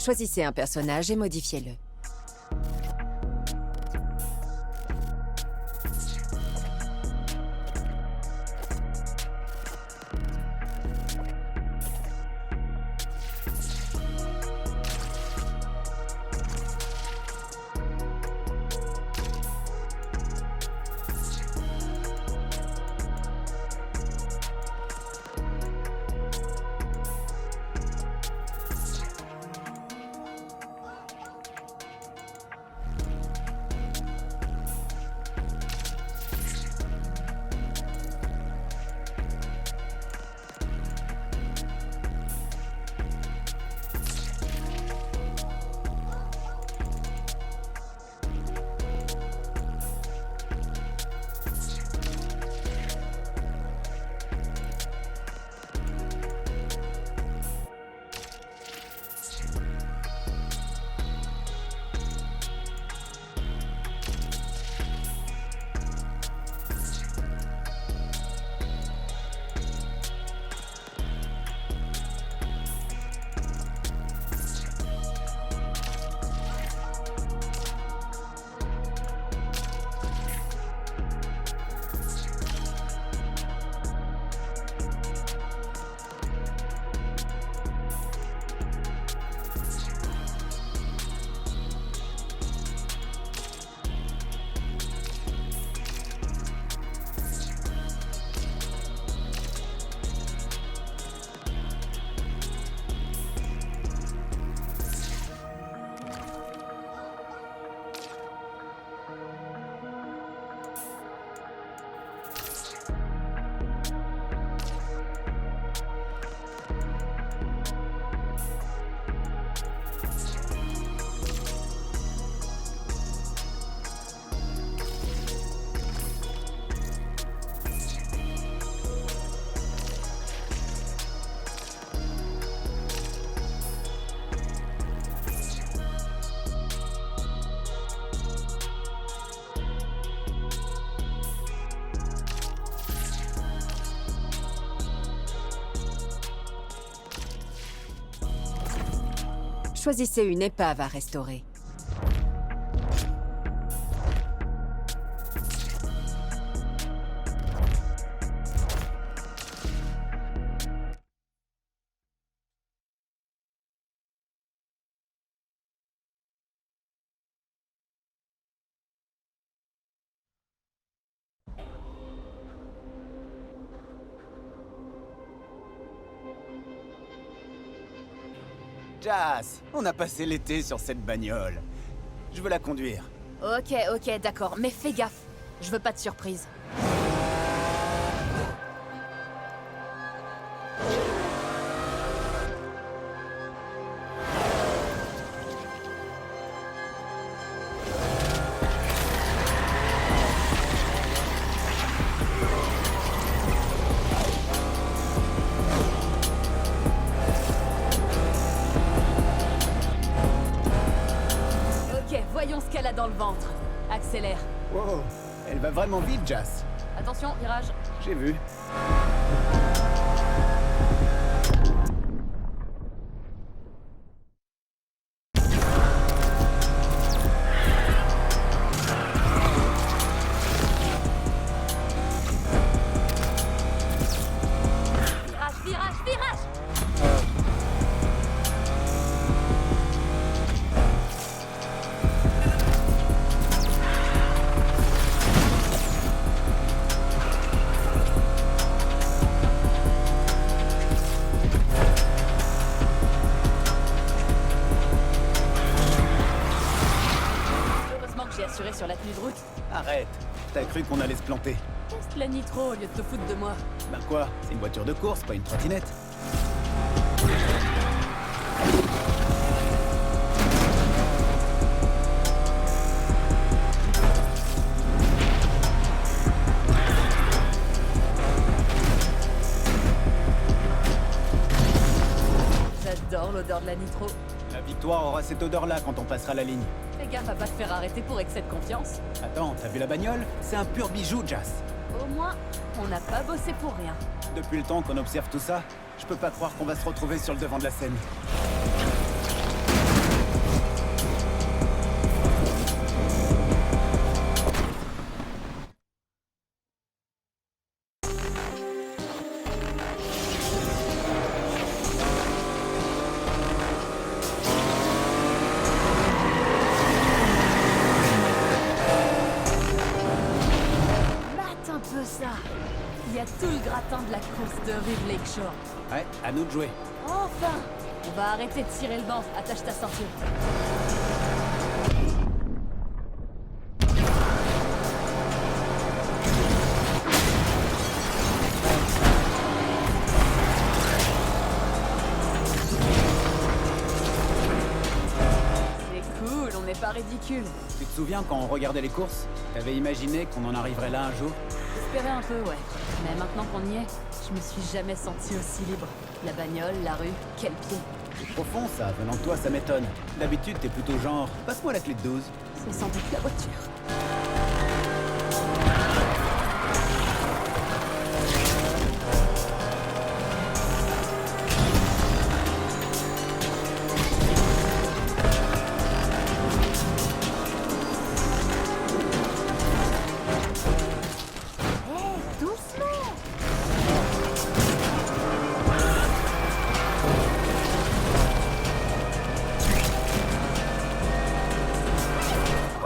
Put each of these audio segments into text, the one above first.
Choisissez un personnage et modifiez-le. Choisissez une épave à restaurer. Jas, on a passé l'été sur cette bagnole. Je veux la conduire. Ok, d'accord, mais fais gaffe. Je veux pas de surprise. Voyons ce qu'elle a dans le ventre. Accélère. Wow, elle va vraiment vite, Jas. Attention, virage. J'ai vu. Virage. J'ai assuré sur la tenue de route. Arrête. T'as cru qu'on allait se planter. Teste la nitro au lieu de te foutre de moi. Ben quoi? C'est une voiture de course, pas une trottinette. J'adore l'odeur de la nitro. La victoire aura cette odeur-là quand on passera la ligne. Fais gaffe à pas te faire arrêter pour excès de confiance. Attends, t'as vu la bagnole? C'est un pur bijou, Jas. Au moins, on n'a pas bossé pour rien. Depuis le temps qu'on observe tout ça, je peux pas croire qu'on va se retrouver sur le devant de la scène. tout le gratin de la course de Rive Lakeshore. Ouais, à nous de jouer. Enfin! On va arrêter de tirer le banc. Attache ta ceinture. C'est cool, on n'est pas ridicule. Tu te souviens quand on regardait les courses? T'avais imaginé qu'on en arriverait là un jour? J'espérais un peu, ouais. Mais maintenant qu'on y est, je me suis jamais sentie aussi libre. La bagnole, la rue, quel pied. C'est profond ça, venant de toi ça m'étonne. D'habitude t'es plutôt genre, passe-moi la clé de 12. C'est sans doute la voiture.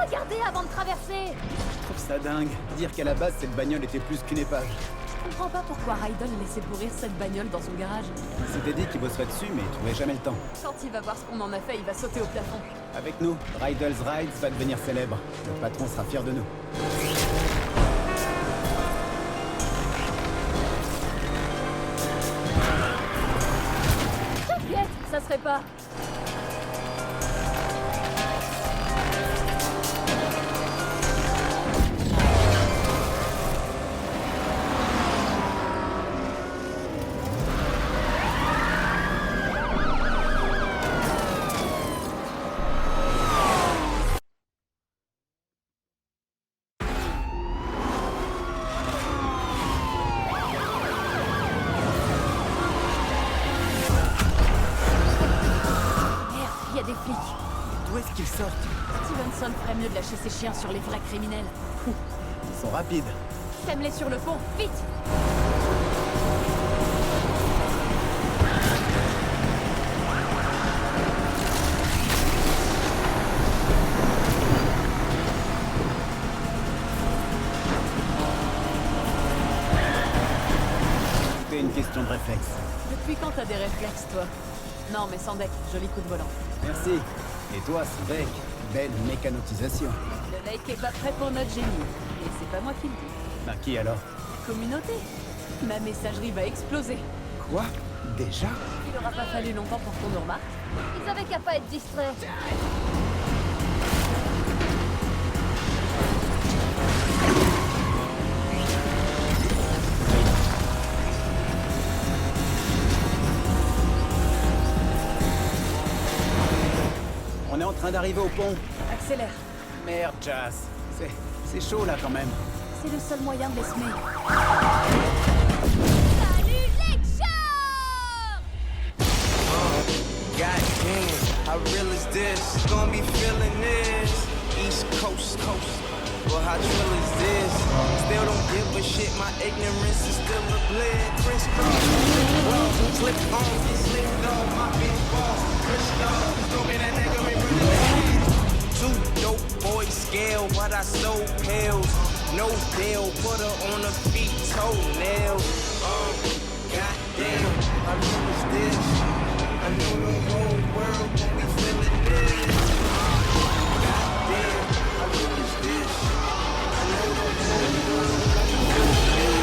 Regardez avant de traverser! Je trouve ça dingue. Dire qu'à la base cette bagnole était plus qu'une épave. Je comprends pas pourquoi Raiden laissait pourrir cette bagnole dans son garage. Il s'était dit qu'il bosserait dessus mais il trouvait jamais le temps. Quand il va voir ce qu'on en a fait, il va sauter au plafond. Avec nous, Rydell's Rides va devenir célèbre. Le patron sera fier de nous. T'inquiète, ça serait pas. Merde, il y a des flics. D'où est-ce qu'ils sortent? Stevenson ferait mieux de lâcher ses chiens sur les vrais criminels. Ils sont rapides. Sème-les sur le pont, vite! C'est une question de réflexe. Depuis quand t'as des réflexes, toi? Non, mais sans deck, joli coup de volant. Merci. Et toi, Sivek, belle mécanotisation. Le lake est pas prêt pour notre génie. Et c'est pas moi qui le dis. Bah qui alors? Communauté. Ma messagerie va exploser. Quoi? Déjà? Il aura pas fallu longtemps pour qu'on nous remarque. Ils avaient qu'à pas être distraits. On est en train d'arriver au pont. Accélère. Merde, Jas. C'est chaud là quand même. C'est le seul moyen de les semer. Goddamn, how real is this? Gonna be feeling this. East Coast, well, how chill is this? Still don't give a shit, my ignorance is still a bled. Chris Cross, slip on, slipped on my big ball. Chris Cross, stroking that nigga, me running the Two dope boys scale, but I sold pills. No deal, put her on her feet, toenails. Goddamn, how real is this? I know the whole world when we feeling this. Goddamn, how real is this? I know the whole world when we feeling this.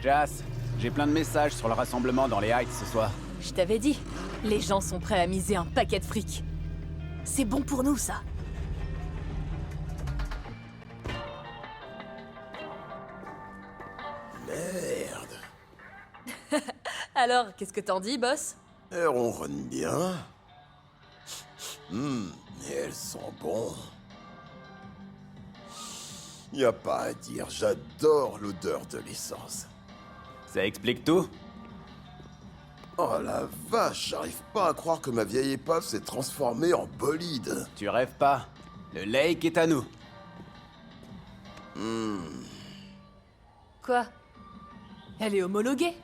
Jas, j'ai plein de messages sur le rassemblement dans les Heights ce soir. Je t'avais dit, les gens sont prêts à miser un paquet de fric. C'est bon pour nous, ça. Merde. Alors, qu'est-ce que t'en dis, boss? Elles ronronnent bien. Et elles sont bon. Y a pas à dire, j'adore l'odeur de l'essence. Ça explique tout? Oh la vache, j'arrive pas à croire que ma vieille épave s'est transformée en bolide. Tu rêves pas. Le lake est à nous. Quoi? Elle est homologuée?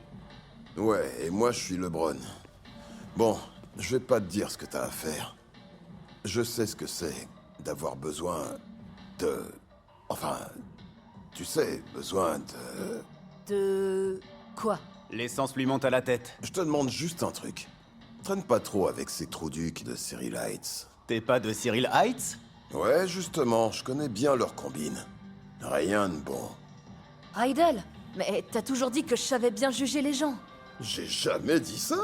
Ouais, et moi je suis LeBron. Bon, je vais pas te dire ce que t'as à faire. Je sais ce que c'est d'avoir besoin de... Enfin, tu sais, besoin de... De... quoi? L'essence lui monte à la tête. Je te demande juste un truc. Traîne pas trop avec ces trous-ducs de Cyril Heights. T'es pas de Cyril Heights? Ouais, justement, je connais bien leur combine. Rien de bon. Rydell? Mais t'as toujours dit que je savais bien juger les gens. J'ai jamais dit ça.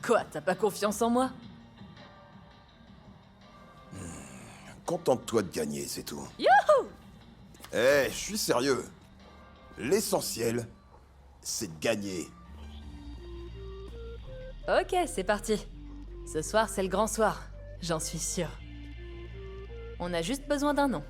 Quoi, t'as pas confiance en moi? Contente-toi de gagner, c'est tout. Youhou! Eh, je suis sérieux. L'essentiel, c'est de gagner. Ok, c'est parti. Ce soir, c'est le grand soir. J'en suis sûre. On a juste besoin d'un nom.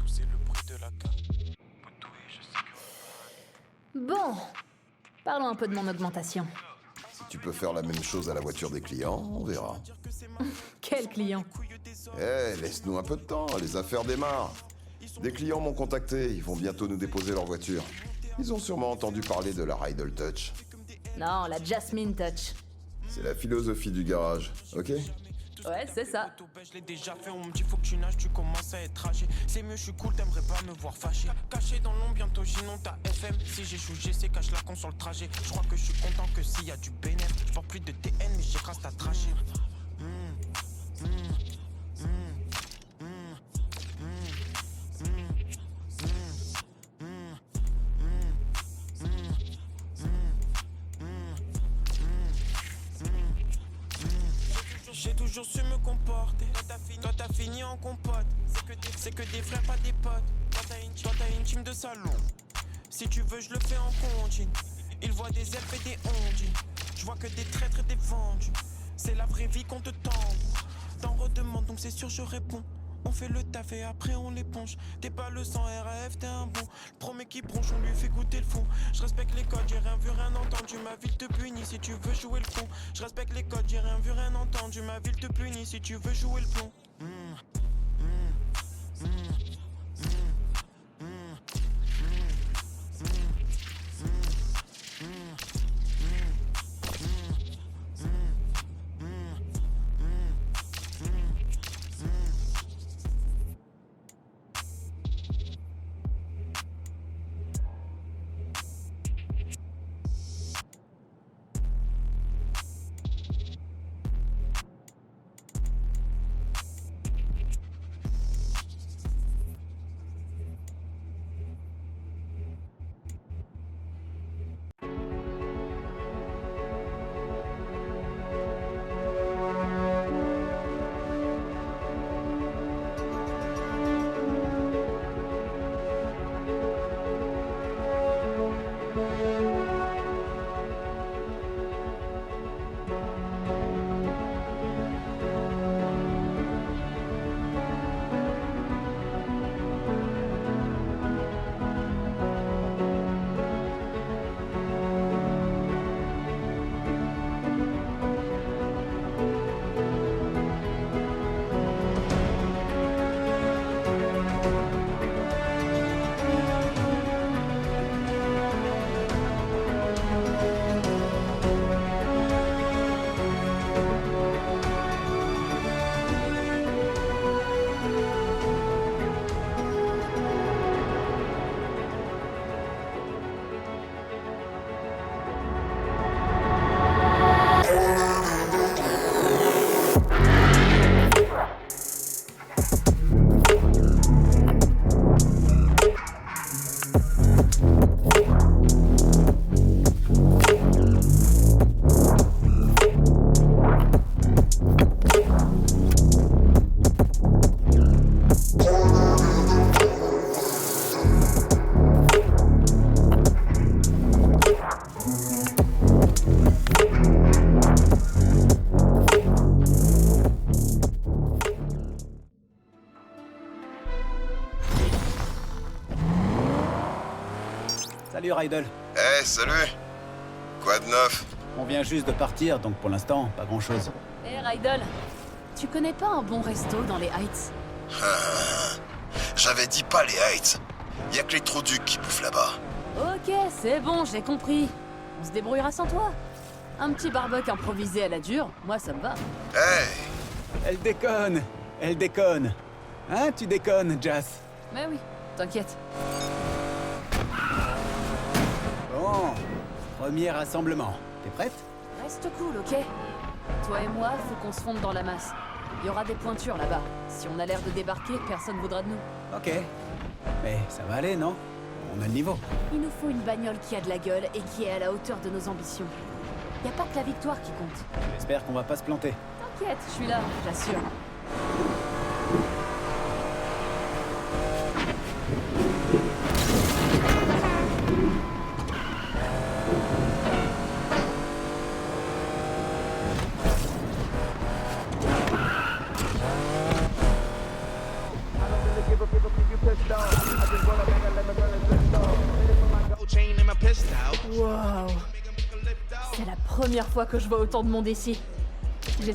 C'est le bruit de la carte. Je sais que... Bon. Parlons un peu de mon augmentation. Si tu peux faire la même chose à la voiture des clients, on verra. Quel client? Eh, laisse-nous un peu de temps, les affaires démarrent. Des clients m'ont contacté, ils vont bientôt nous déposer leur voiture. Ils ont sûrement entendu parler de la Rydell Touch. Non, la Jasmine Touch. C'est la philosophie du garage, ok? Ouais, c'est ça. Je l'ai déjà fait, on me dit faut que tu nages, tu commences à être âgé. C'est mieux, je suis cool, t'aimerais pas me voir fâché. Caché dans l'ombre, bientôt ginon ta FM. Si j'échoue, j'essaie, cache la con sur le trajet. Je crois que je suis content que s'il y a du bénéf. Je porte plus de TN, mais j'écrase ta trachée. J'ai toujours su me comporter. Toi t'as fini en compote. C'est que des frères, pas des potes. Toi t'as une team de salon. Si tu veux, je le fais en continu. Ils voient des elfes et des ondines. Je vois que des traîtres et des vendus. C'est la vraie vie qu'on te tend. T'en redemandes, donc c'est sûr je réponds. On fait le taf et après on l'éponge. T'es pas le sang RAF, t'es un bon. Le premier qui bronche, on lui fait goûter le fond. Je respecte les codes, j'ai rien vu, rien entendu. Ma ville te punit si tu veux jouer le con. Je respecte les codes, j'ai rien vu, rien entendu. Ma ville te punit si tu veux jouer le plomb. Salut Rydell. Eh, salut! Quoi de neuf? On vient juste de partir, donc pour l'instant, pas grand-chose. Hé Rydell, tu connais pas un bon resto dans les Heights? J'avais dit pas les Heights. Y a que les Trauducs qui bouffent là-bas. Ok, c'est bon, j'ai compris. On se débrouillera sans toi. Un petit barbecue improvisé à la dure, moi ça me va. Hey! Elle déconne. Elle déconne. Hein, tu déconnes, Jas. Mais oui, t'inquiète. Bon, premier rassemblement. T'es prête? Reste cool, ok? Toi et moi, faut qu'on se fonde dans la masse. Il y aura des pointures là-bas. Si on a l'air de débarquer, personne voudra de nous. Ok. Mais ça va aller, non? On a le niveau. Il nous faut une bagnole qui a de la gueule et qui est à la hauteur de nos ambitions. Y a pas que la victoire qui compte. J'espère qu'on va pas se planter. T'inquiète, je suis là, j'assure. Wow. C'est la première fois que je vois autant de monde ici. J'ai...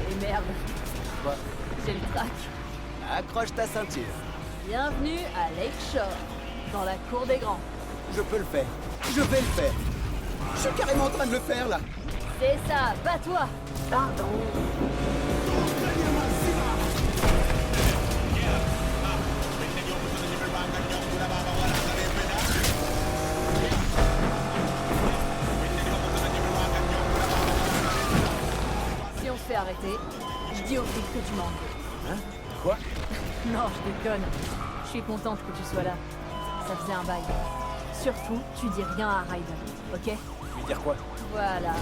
Et merde. Quoi? J'ai le trac. Accroche ta ceinture. Bienvenue à Lakeshore, dans la cour des grands. Je peux le faire. Je vais le faire. Je suis carrément en train de le faire, là. C'est ça, bats-toi. Pardon. Si on se fait arrêter, je dis au flic que tu manques. Hein? Quoi? Non, je déconne. Je suis contente que tu sois là. Ça faisait un bail. Surtout, tu dis rien à Raiden, ok? Je veux dire quoi? Voilà.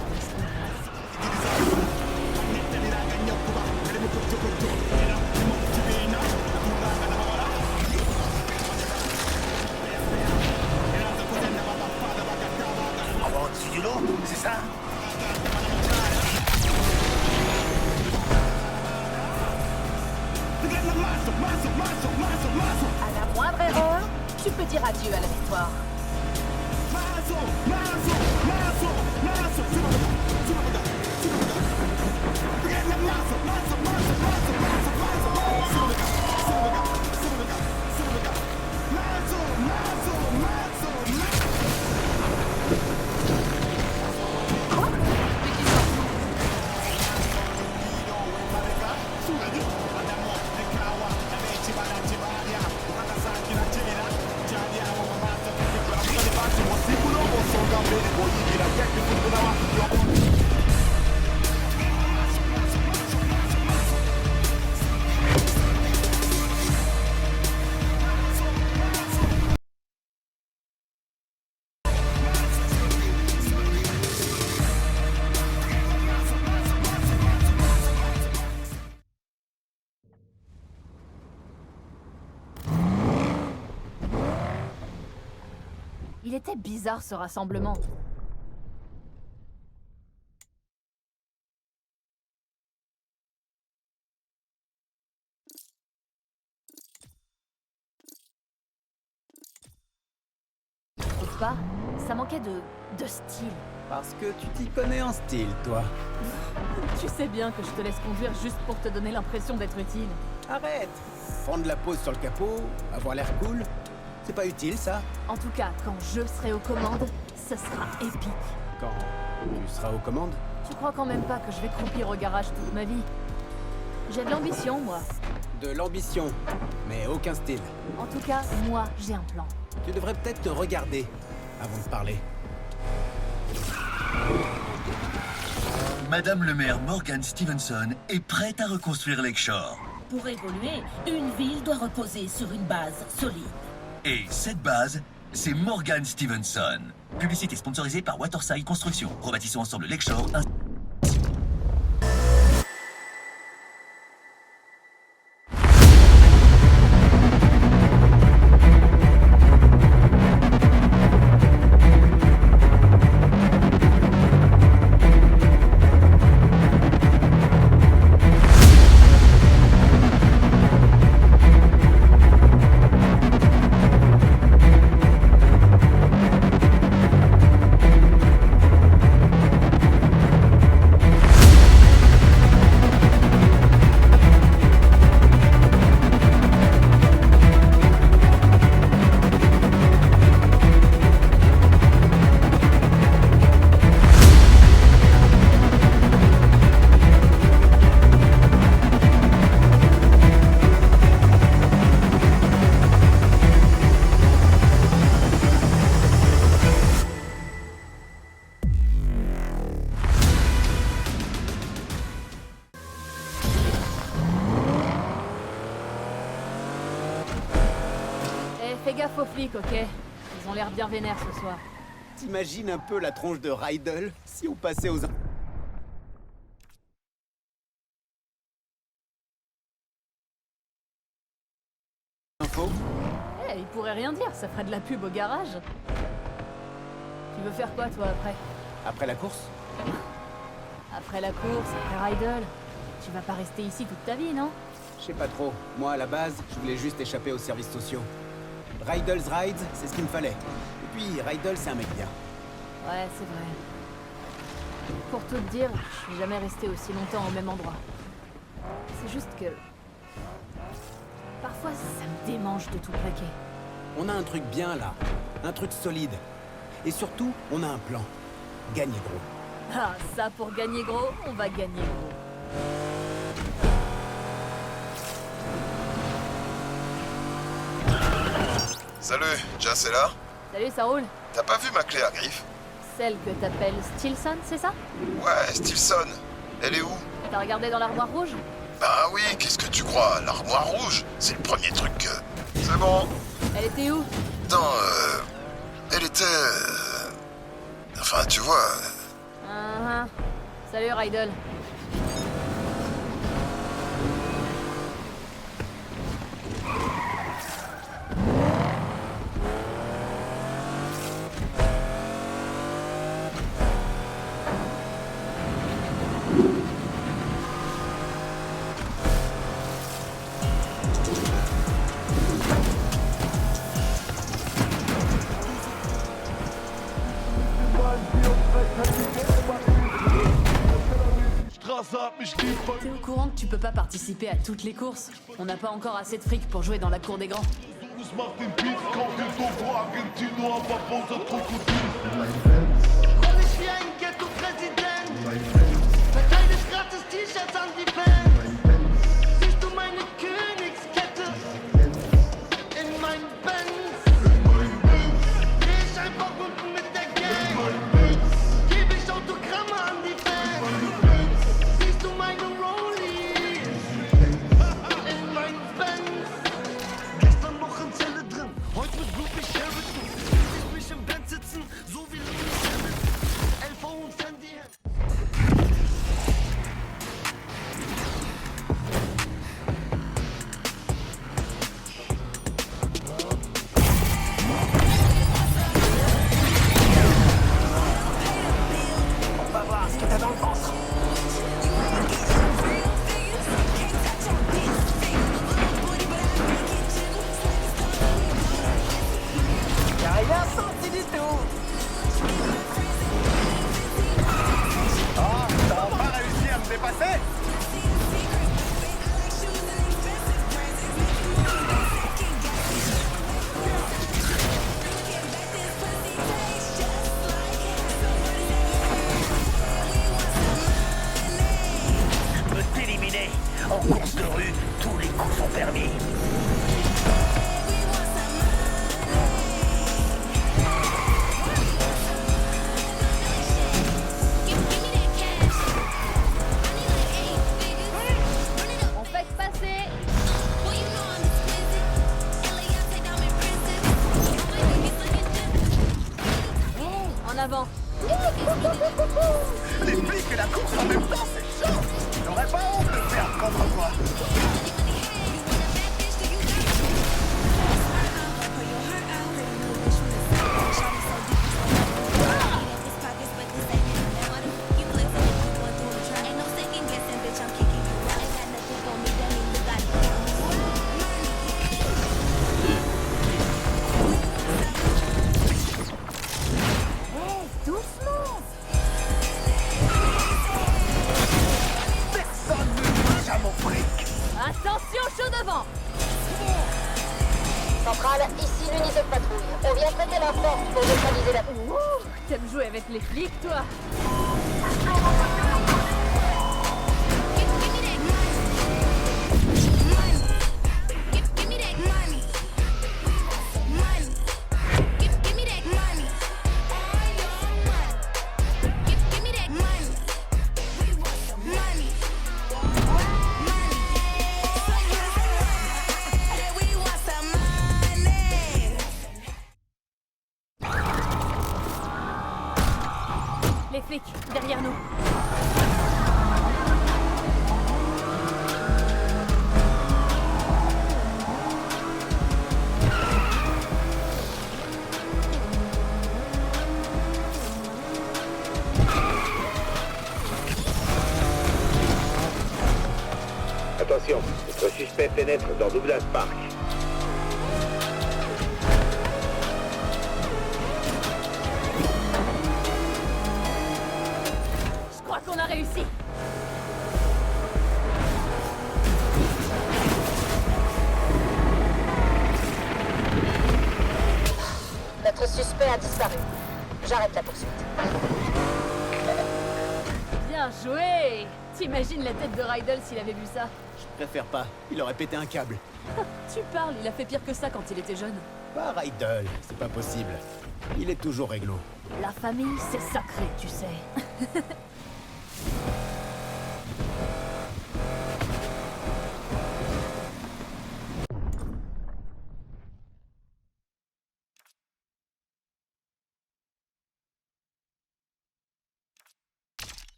C'est ça? À la moindre erreur, tu peux dire adieu à la victoire. Il était bizarre ce rassemblement. Trouve pas? Ça manquait de style. Parce que tu t'y connais en style, toi. Tu sais bien que je te laisse conduire juste pour te donner l'impression d'être utile. Arrête! Prendre la pause sur le capot, avoir l'air cool, c'est pas utile, ça? En tout cas, quand je serai aux commandes, ce sera épique. Quand tu seras aux commandes? Tu crois quand même pas que je vais croupir au garage toute ma vie? J'ai de l'ambition, moi. De l'ambition, mais aucun style. En tout cas, moi, j'ai un plan. Tu devrais peut-être te regarder avant de parler. Madame le maire Morgan Stevenson est prête à reconstruire Lakeshore. Pour évoluer, une ville doit reposer sur une base solide. Et cette base, c'est Morgan Stevenson. Publicité sponsorisée par Waterside Construction. Rebâtissons ensemble Lakeshore. Fais gaffe aux flics, ok? Ils ont l'air bien vénères ce soir. T'imagines un peu la tronche de Rydell si on passait aux... infos? Eh, ils pourraient rien dire, ça ferait de la pub au garage. Tu veux faire quoi, toi, après? Après la course? Après la course, après Rydell. Tu vas pas rester ici toute ta vie, non? Je sais pas trop. Moi, à la base, je voulais juste échapper aux services sociaux. Rydell's Rides, c'est ce qu'il me fallait. Et puis, Rydell, c'est un mec bien. Ouais, c'est vrai. Pour tout te dire, je suis jamais resté aussi longtemps au même endroit. C'est juste que... parfois, ça me démange de tout plaquer. On a un truc bien, là. Un truc solide. Et surtout, on a un plan. Gagner gros. Ah, ça, pour gagner gros, on va gagner gros. Salut, Jas est là? Salut, ça roule? T'as pas vu ma clé à griffe? Celle que t'appelles Stilson, c'est ça? Ouais, Stilson. Elle est où? T'as regardé dans l'armoire rouge? Bah oui, qu'est-ce que tu crois? L'armoire rouge, c'est le premier truc que... C'est bon. Elle était où? Elle était... Enfin, tu vois... Salut, Rydell. T'es au courant que tu peux pas participer à toutes les courses? On n'a pas encore assez de fric pour jouer dans la cour des grands. Les flics et la course en même temps, c'est chaud. J'aurais pas honte de perdre contre toi. Personne ne touche à mon fric. Attention, chaud devant! Centrale, ici l'unité de patrouille. On vient traiter la force pour neutraliser la... Ouh, t'aimes jouer avec les flics, toi? Les flics, derrière nous. Attention, notre suspect pénètre dans Douglas Park. Je crois qu'on a réussi. Notre suspect a disparu. J'arrête la poursuite. Bien joué! T'imagines la tête de Rydell s'il avait vu ça? Je préfère pas. Il aurait pété un câble. Tu parles, il a fait pire que ça quand il était jeune. Pas Rydell, c'est pas possible. Il est toujours réglo. La famille, c'est sacré, tu sais.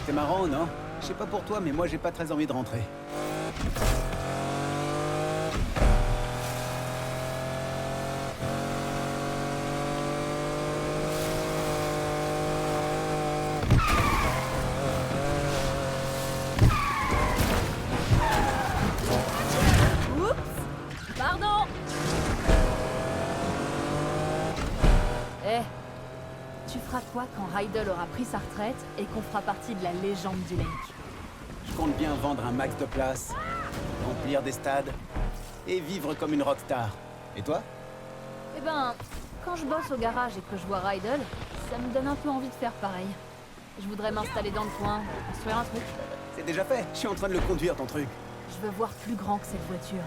C'est marrant, non? Je sais pas pour toi, mais moi j'ai pas très envie de rentrer. Oups! Pardon! Eh, tu feras quoi quand Rydell aura pris sa retraite et qu'on fera partie de la légende du Lake? Je compte bien vendre un max de places, remplir des stades et vivre comme une rockstar. Et toi? Eh ben, quand je bosse au garage et que je vois Rydell, ça me donne un peu envie de faire pareil. Je voudrais m'installer dans le coin, construire un truc. C'est déjà fait. Je suis en train de le conduire, ton truc. Je veux voir plus grand que cette voiture.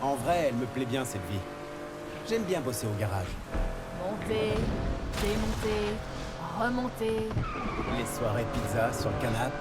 En vrai, elle me plaît bien, cette vie. J'aime bien bosser au garage. Monter, démonter, remonter. Les soirées pizza sur le canapé.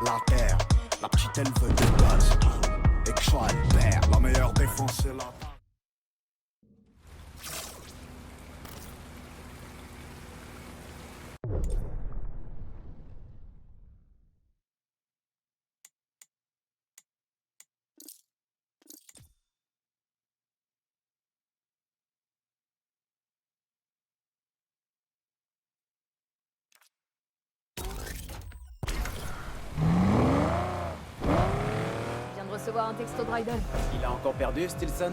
la terre. La petite elle veut des buzz. Et que soit elle perd. La meilleure défense c'est la... Je viens de recevoir un texto de Rydell. Il a encore perdu, Stilson?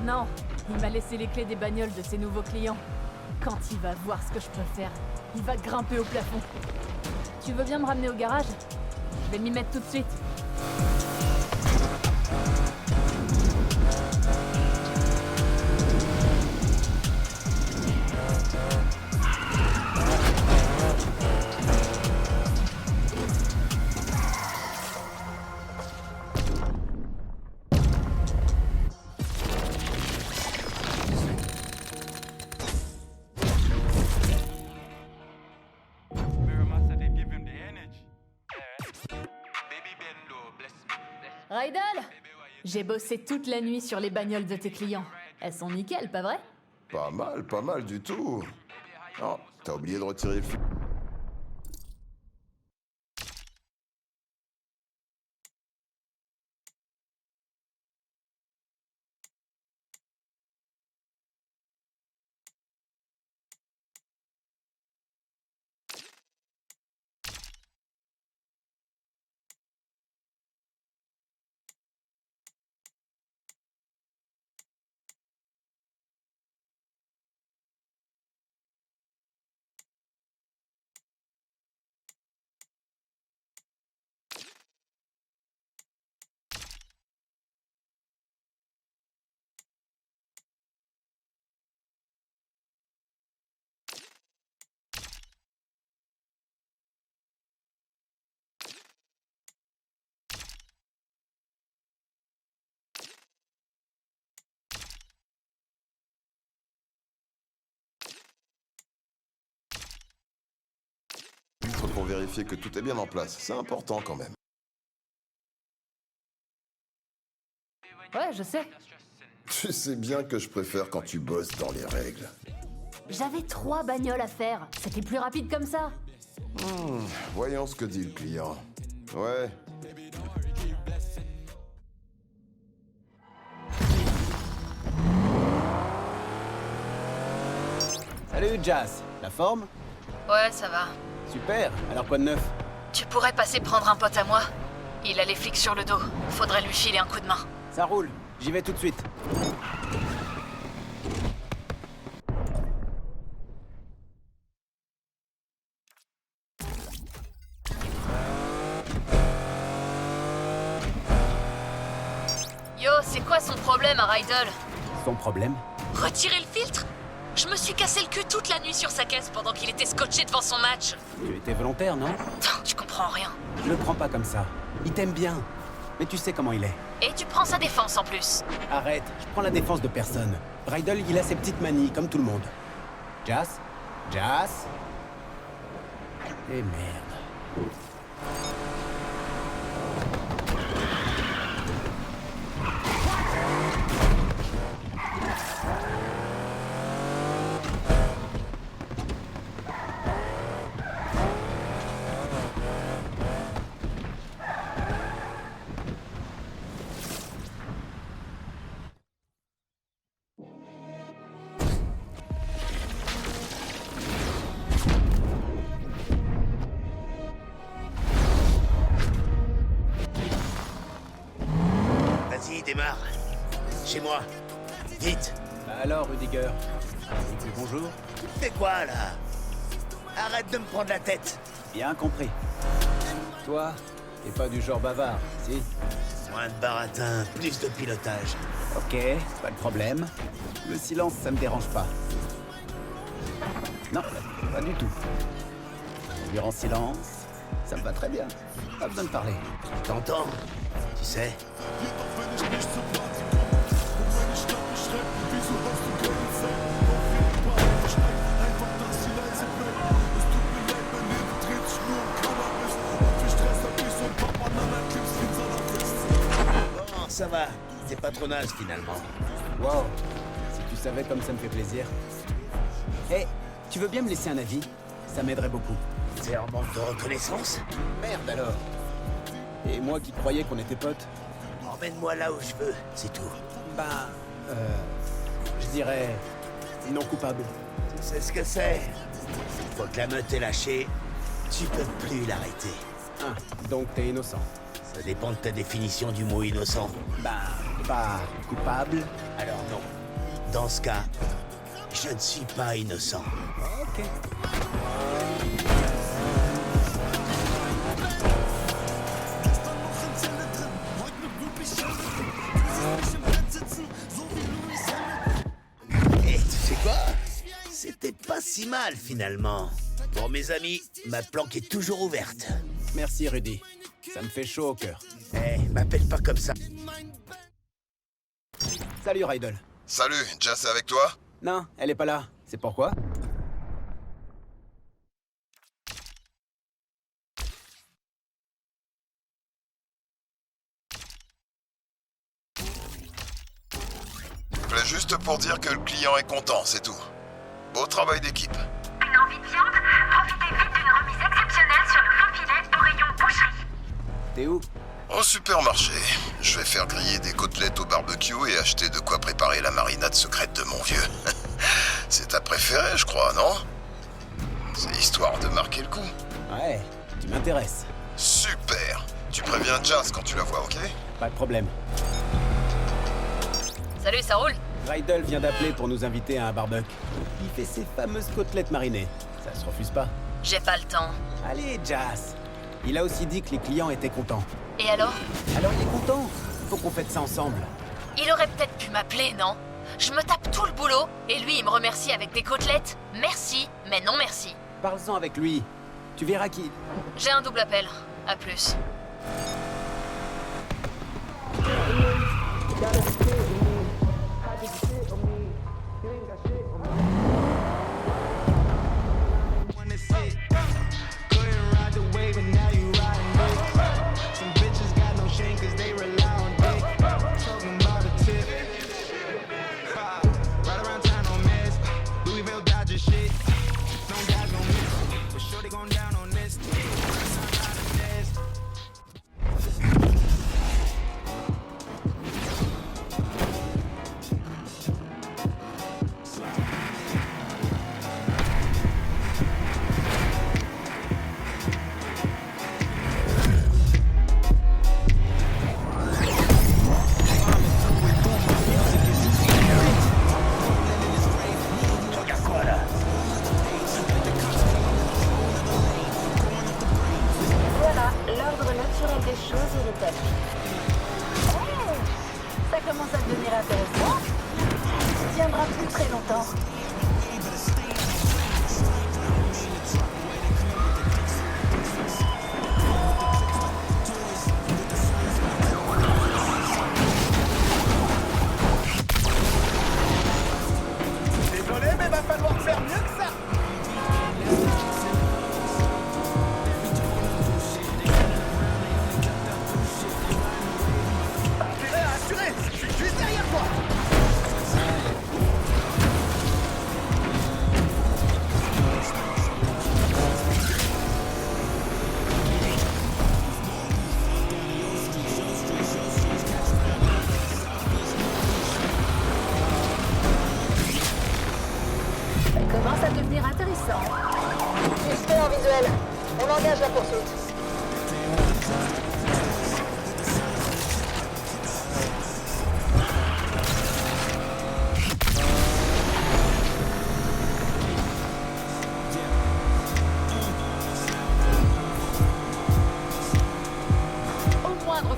Non, il m'a laissé les clés des bagnoles de ses nouveaux clients. Quand il va voir ce que je peux faire, il va grimper au plafond. Tu veux bien me ramener au garage? Je vais m'y mettre tout de suite. Rydell, j'ai bossé toute la nuit sur les bagnoles de tes clients. Elles sont nickel, pas vrai? Pas mal du tout. Oh, t'as oublié de retirer le fil. Pour vérifier que tout est bien en place. C'est important quand même. Ouais, je sais. Tu sais bien que je préfère quand tu bosses dans les règles. J'avais 3 bagnoles à faire. C'était plus rapide comme ça. Voyons ce que dit le client. Ouais. Salut, Jas. La forme? Ouais, ça va. Super. Alors quoi de neuf? Tu pourrais passer prendre un pote à moi? Il a les flics sur le dos. Faudrait lui filer un coup de main. Ça roule. J'y vais tout de suite. Yo, c'est quoi son problème à Rydell? Son problème? Retirer le filtre? Je me suis cassé le cul toute la nuit sur sa caisse pendant qu'il était scotché devant son match. Tu étais volontaire, non? Tu comprends rien. Je le prends pas comme ça. Il t'aime bien. Mais tu sais comment il est. Et tu prends sa défense en plus. Arrête, je prends la défense de personne. Rydell, il a ses petites manies, comme tout le monde. Jas? Jas? Eh merde. Vas-y, démarre. Chez moi. Vite. Bah alors, Rudiger? Tu dis bonjour? Fais quoi, là? Arrête de me prendre la tête. Bien compris. Toi, t'es pas du genre bavard, si? Moins de baratin, plus de pilotage. Ok, pas de problème. Le silence, ça me dérange pas. Non, pas du tout. Conduire en silence, ça me va très bien. Pas besoin de parler. T'entends? Tu sais? ça va. C'est pas trop naze finalement. Wow, si tu savais comme ça me fait plaisir. Hé, tu veux bien me laisser un avis? Ça m'aiderait beaucoup. C'est en manque de reconnaissance? Merde alors. Et moi qui croyais qu'on était potes? Emmène-moi là où je veux, c'est tout. Ben, je dirais non coupable. Tu sais ce que c'est? Une fois que la meute est lâchée, tu peux plus l'arrêter. Ah, donc t'es innocent. Ça dépend de ta définition du mot innocent. Ben, pas coupable. Alors non. Dans ce cas, je ne suis pas innocent. Ok. Et tu sais quoi? C'était pas si mal finalement. Pour mes amis, ma planque est toujours ouverte. Merci Rudy. Ça me fait chaud au cœur. Eh, m'appelle pas comme ça. Salut Rydell. Salut, Jazz est avec toi? Non, elle est pas là. C'est pourquoi? J'appelais juste pour dire que le client est content, c'est tout. Beau travail d'équipe. Une envie de viande? Profitez vite d'une remise exceptionnelle sur le fin filet au rayon boucherie. T'es où? Au supermarché, je vais faire griller des côtelettes au barbecue et acheter de quoi préparer la marinade secrète de mon vieux. C'est ta préférée, je crois, non? C'est histoire de marquer le coup. Ouais, tu m'intéresses. Super. Tu préviens Jazz quand tu la vois, ok? Pas de problème. Salut, ça roule? Rydell vient d'appeler pour nous inviter à un barbecue. Il fait ses fameuses côtelettes marinées. Ça se refuse pas. J'ai pas le temps. Allez, Jazz. Il a aussi dit que les clients étaient contents. Et alors? Alors il est content. Faut qu'on fête ça ensemble. Il aurait peut-être pu m'appeler, non? Je me tape tout le boulot, et lui, il me remercie avec des côtelettes. Merci, mais non merci. Parle-en avec lui. Tu verras qui... J'ai un double appel. À plus.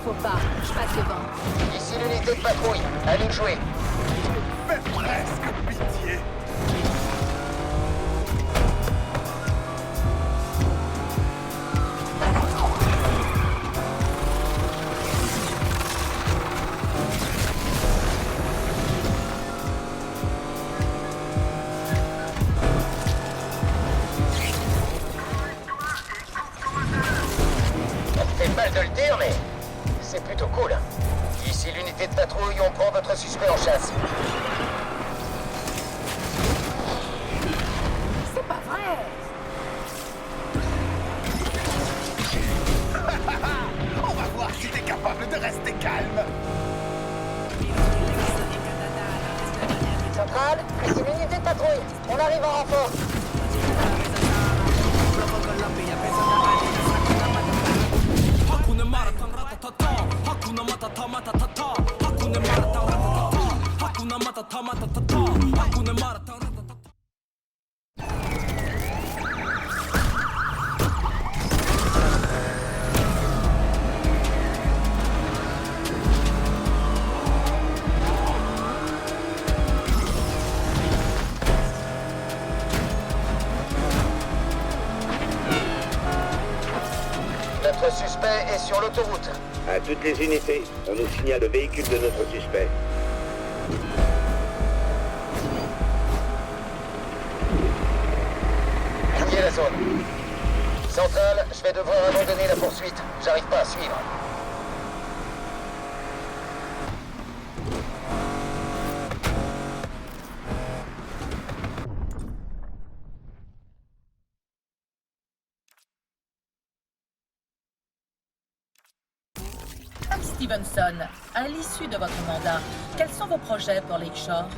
Faut pas, je passe devant. Ici l'unité de patrouille, à nous de jouer. Fais presque pitié. Ça me fait mal de le dire, mais c'est plutôt cool. Ici l'unité de patrouille, on prend votre suspect en chasse. C'est pas vrai. On va voir si t'es capable de rester calme. Centrale, c'est l'unité de patrouille. On arrive en renfort. Notre suspect est sur l'autoroute. À toutes les unités, on nous signale le véhicule de notre suspect. Fouillez la zone. Centrale, je vais devoir abandonner la poursuite. J'arrive pas à suivre. Stevenson, à l'issue de votre mandat, quels sont vos projets pour Lakeshore?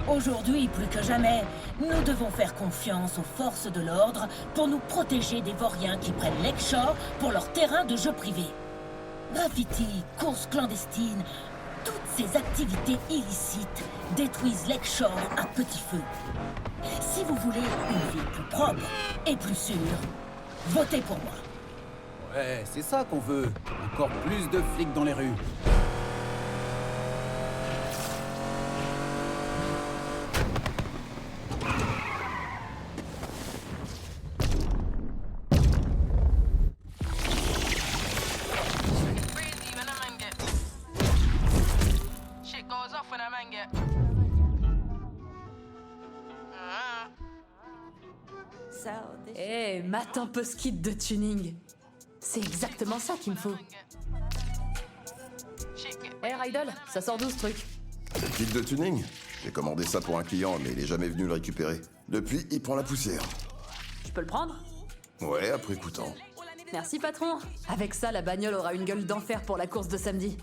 Aujourd'hui, plus que jamais, nous devons faire confiance aux forces de l'ordre pour nous protéger des vauriens qui prennent Lakeshore pour leur terrain de jeu privé. Graffiti, courses clandestines, toutes ces activités illicites détruisent Lakeshore à petit feu. Si vous voulez une ville plus propre et plus sûre, votez pour moi. Ouais, c'est ça qu'on veut. Encore plus de flics dans les rues. Hé, mate un peu ce kit de tuning. C'est exactement ça qu'il me faut. Hé, Rydell, ça sort d'où ce truc? Le kit de tuning? J'ai commandé ça pour un client, mais il est jamais venu le récupérer. Depuis, il prend la poussière. Je peux le prendre? Ouais, après coup temps. Merci, patron. Avec ça, la bagnole aura une gueule d'enfer pour la course de samedi.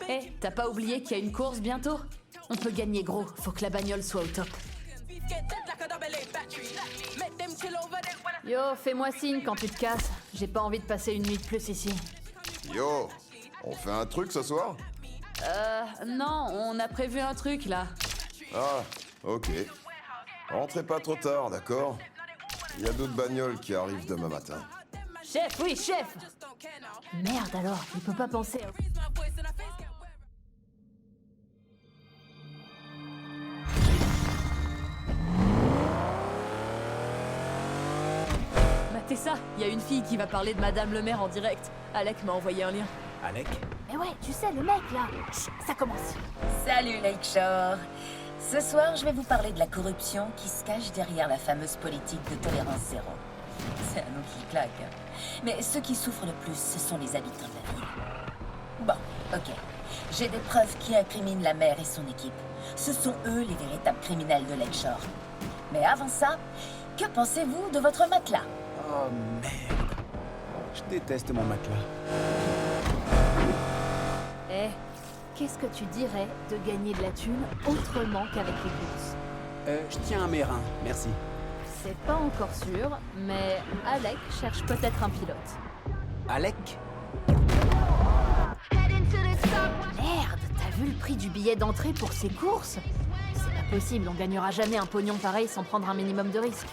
Hé, t'as pas oublié qu'il y a une course bientôt? On peut gagner gros, faut que la bagnole soit au top. Yo, fais-moi signe quand tu te casses. J'ai pas envie de passer une nuit de plus ici. Yo, on fait un truc ce soir? Non, on a prévu un truc là. Ah, ok. Rentrez pas trop tard, d'accord? Il y a d'autres bagnoles qui arrivent demain matin. Chef, oui, chef! Merde alors, il peut pas penser à... Matez ça, il y a une fille qui va parler de Madame le maire en direct. Alec m'a envoyé un lien. Alec? Mais ouais, tu sais, le mec là. Chut, ça commence. Salut Lakeshore. Ce soir, je vais vous parler de la corruption qui se cache derrière la fameuse politique de tolérance zéro. C'est un nom qui claque. Hein. Mais ceux qui souffrent le plus, ce sont les habitants de la ville. Bon, ok. J'ai des preuves qui incriminent la maire et son équipe. Ce sont eux les véritables criminels de Lakeshore. Mais avant ça, que pensez-vous de votre matelas? Oh merde. Je déteste mon matelas. Eh, qu'est-ce que tu dirais de gagner de la thune autrement qu'avec les courses? Je tiens à mes reins, merci. C'est pas encore sûr, mais Alec cherche peut-être un pilote. Alec? Merde, t'as vu le prix du billet d'entrée pour ces courses? C'est pas possible, on gagnera jamais un pognon pareil sans prendre un minimum de risque.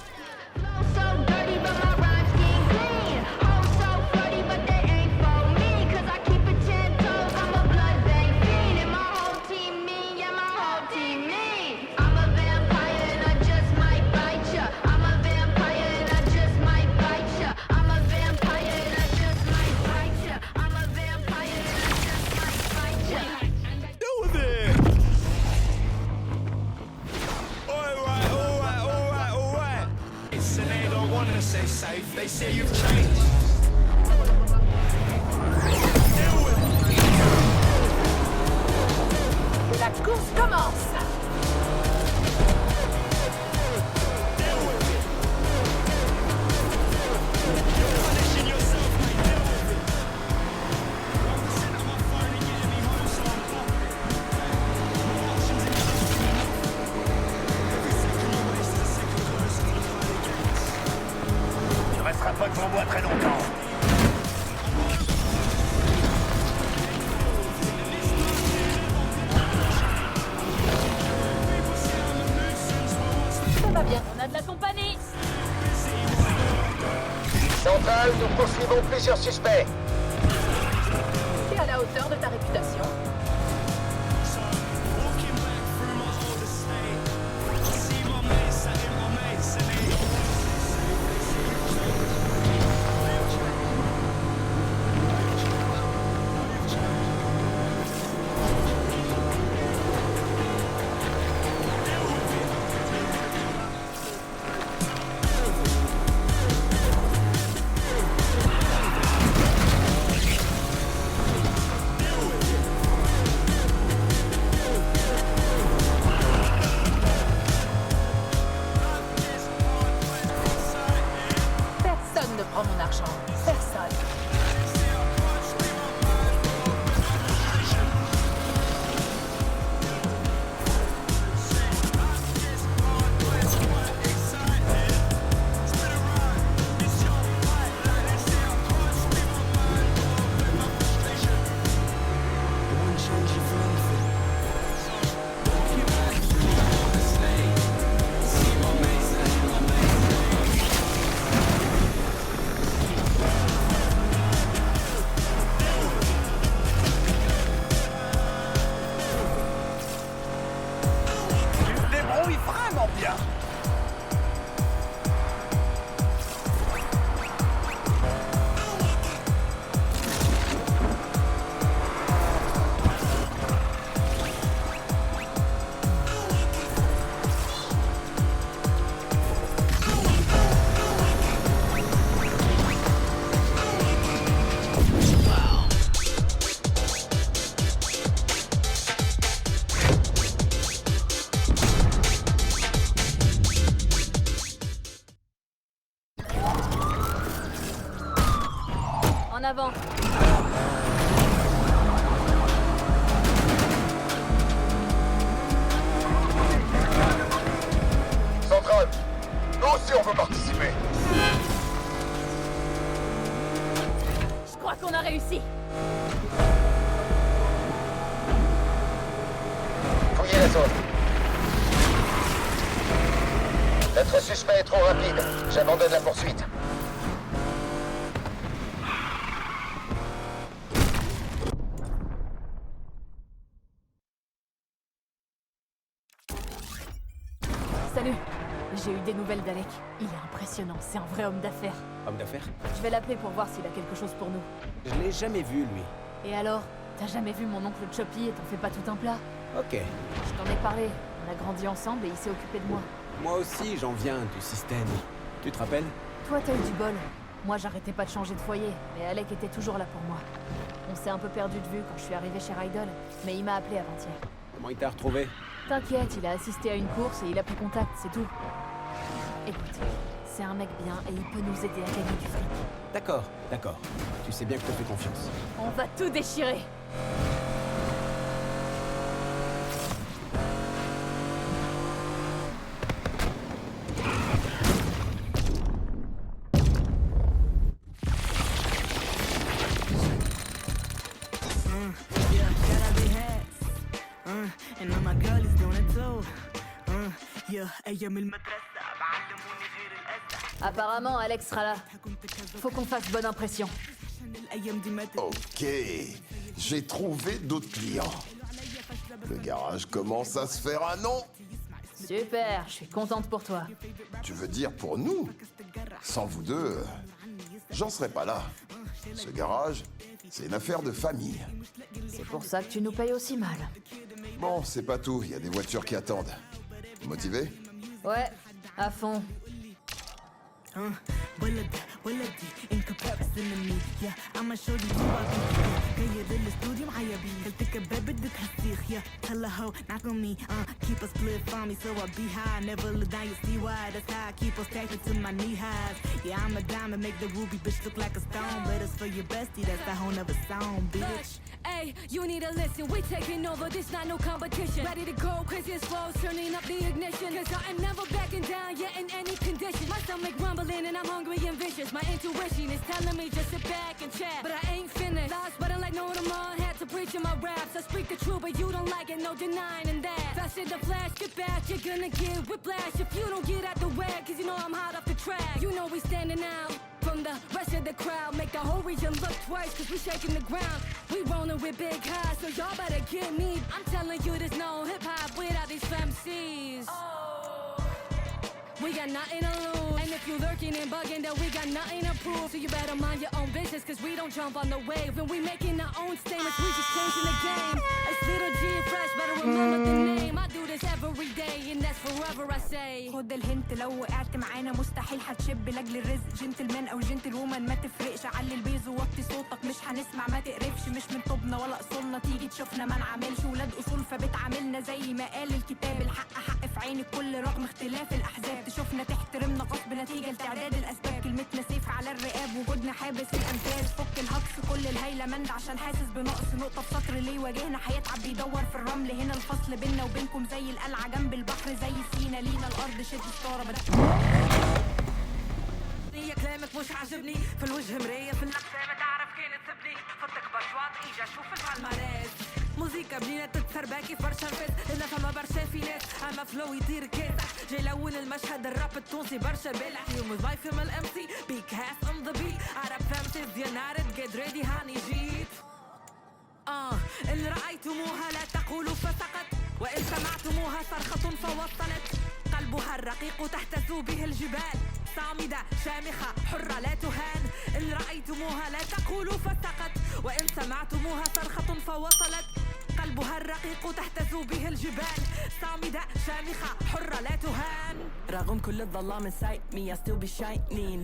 plusieurs suspects. C'est à la hauteur de ta réputation. Personne ne prend mon argent. Personne. Débrouille vraiment bien. En avant. Central, nous aussi on veut participer. Je crois qu'on a réussi. Fouillez la zone. Notre suspect est trop rapide. J'abandonne la poursuite. Salut. J'ai eu des nouvelles d'Alec. Il est impressionnant. C'est un vrai homme d'affaires. Homme d'affaires? Je vais l'appeler pour voir s'il a quelque chose pour nous. Je l'ai jamais vu, lui. Et alors? T'as jamais vu mon oncle Choppy et t'en fais pas tout un plat? Ok. Je t'en ai parlé. On a grandi ensemble et il s'est occupé de moi. Moi aussi, j'en viens du système. Tu te rappelles? Toi, t'as eu du bol. Moi, j'arrêtais pas de changer de foyer, mais Alec était toujours là pour moi. On s'est un peu perdu de vue quand je suis arrivé chez Rydell, mais il m'a appelé avant-hier. Comment il t'a retrouvé? T'inquiète, il a assisté à une course et il a pris contact, c'est tout. Écoute, c'est un mec bien et il peut nous aider à gagner du fric. D'accord, d'accord. Tu sais bien que je te fais confiance. On va tout déchirer. Apparemment, Alex sera là. Faut qu'on fasse bonne impression. Ok, j'ai trouvé d'autres clients. Le garage commence à se faire un nom. Super, je suis contente pour toi. Tu veux dire pour nous? Sans vous deux, j'en serais pas là. Ce garage, c'est une affaire de famille. C'est pour ça que tu nous payes aussi mal. Bon, c'est pas tout, il y a des voitures qui attendent. Motivé? Ouais, à fond. Hey, you need to listen, we taking over, this not no competition. Ready to go, crazy as flows, turning up the ignition. Cause I am never backing down, yet in any condition. My stomach rumbling and I'm hungry and vicious. My intuition is telling me just sit back and chat, but I ain't finished. Lost, but I like no tomorrow, had to preach in my raps. I speak the truth, but you don't like it, no denying that. Faster than flash, get back, you're gonna get whiplash if you don't get out the way, cause you know I'm hot off the track. You know we standing out from the rest of the crowd, make the whole region look twice, cause we shaking the ground. We rolling with big highs, so y'all better get me. I'm telling you there's no hip-hop without these MCs. We got nothing to lose, and if you lurking and bugging, then we got nothing to prove. So you better mind your own business, cause we don't jump on the wave. And we making our own statements, we just changing the game. It's Little G and Fresh, better remember the name. I do this every day, and that's forever I say. خد الهنت لو وقعت معانا مستحيل هتشب لاجل الرزق. جنتلمان او جنتل وومن ما تفرقش، علي البيز ووطي صوتك مش هنسمع ما تقرفش. مش من طبنا ولا اصولنا تيجي تشوفنا ما نعملش. ولاد اصول فبتعاملنا زي ما قال الكتاب. الحق حق في عين الكل رغم اختلاف الاحزاب. تشوفنا تحترمنا غصب نتيجه لتعداد الاسباب. كلمتنا سيف على الرقاب وجودنا حابس الانفاس. فك الهجص كل الهيله مند عشان حاسس بنقص نقطه في سطر ليه واجهنا. هيتعب بيدور في الرمل هنا. الفصل بينا وبينكم زي القلعه جنب البحر زي سينا. لينا الارض شد ستاره يا كلامك مش عاجبني. في الوجه مرايه في الابتسامه تعرف كانت تبني. فتك برشواط اجا شوفك على المراس. موسيقى بنينة تتسرباكي في برشا نفاس. هنا فما برشا في ناس اما فلو يطير كاسح. جاي لون المشهد الراب التونسي برشا بالح. يوم ضايف يوم الامسي بيك هاس ام ذا بيت. عرب فامسيز يونايتد جيت ريدي هاني جيت. إن رأيتموها لا تقولوا فسقط، وإن سمعتموها صرخة فوصلت. قلبها الرقيق تهتز به الجبال. صامدة شامخة حرة لا تهان. إن رأيتموها لا تقولوا فسقط، وإن سمعتموها صرخة فوصلت. قلبها الرقيق تهتز به الجبال. صامدة شامخة حرة لا تهان. رغم كل الظلام inside me I still be shining.